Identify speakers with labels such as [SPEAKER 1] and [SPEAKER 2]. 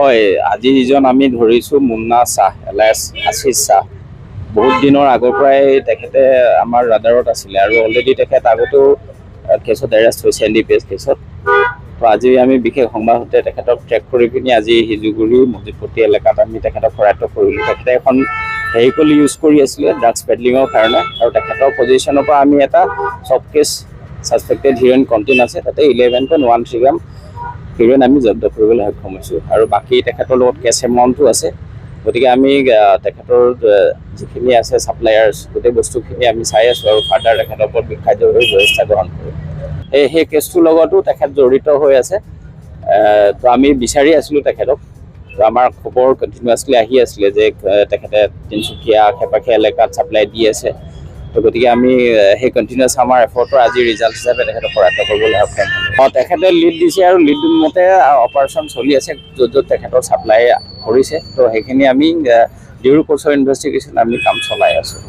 [SPEAKER 1] হয়, আজি যিজন আমি ধৰিছোঁ মুন্না শ্বাহ এলায়েছ আশিষ শ্বাহ, বহুত দিনৰ আগৰ পৰাই তেখেতে আমাৰ ৰাডাৰত আছিলে আৰু অলৰেডি তেখেত আগতেও কেছত এৰেষ্ট হৈছে NDPS কেছত। তো আজি আমি বিশেষ সংবাদ সূত্ৰে তেখেতক ট্ৰেক কৰি পিনি আজি হিজুগুৰি মজিদপট্টি এলেকাত আমি তেখেতক কৰায়ত্ব কৰিলোঁ। তেখেতে এখন ভেহিকল ইউজ কৰি আছিলে ড্ৰাগছ পেডলিঙৰ কাৰণে, আৰু তেখেতৰ পজিশ্যনৰ পৰা আমি এটা চব কেছ ছাছপেক্টেড হিৰইন কণ্টেইন আছে, তাতে 11.13 গ্ৰাম হিৰইন আমি জব্দ কৰিবলৈ সক্ষম হৈছোঁ। আৰু বাকী তেখেতৰ লগত কেছ এমাউণ্টো আছে। গতিকে আমি তেখেতৰ যিখিনি আছে ছাপ্লায়াৰ্ছ, গোটেই বস্তুখিনি আমি চাই আছোঁ আৰু ফাৰ্ডাৰ তেখেতৰ ওপৰত কাৰ্যবাহী ব্যৱস্থা গ্ৰহণ কৰোঁ। সেই কেছটোৰ লগতো তেখেত জড়িত হৈ আছে। তো আমি বিচাৰি আছিলোঁ তেখেতক। তো আমাৰ খবৰ কণ্টিনিউৱাছলি আহি আছিলে যে তেখেতে তিনিচুকীয়া খেপাখীয়া এলেকাত ছাপ্লাই দি আছে। তো গতিকে আমি সেই কণ্টিনিউৱাছ আমাৰ এফৰ্টৰ আজি ৰিজাল্ট হিচাপে তেখেতক কৰায়ত্ব কৰিবলৈ সক্ষম হ'লোঁ। তেখেতে লিড দিছে আৰু লিড মতে অপাৰেশ্যন চলি আছে, য'ত তেখেতৰ ছাপ্লাই কৰিছে। তো সেইখিনি আমি ডিউ কোৰ্চ অফ ইনভেষ্টিগেশ্যন আমি কাম চলাই আছোঁ।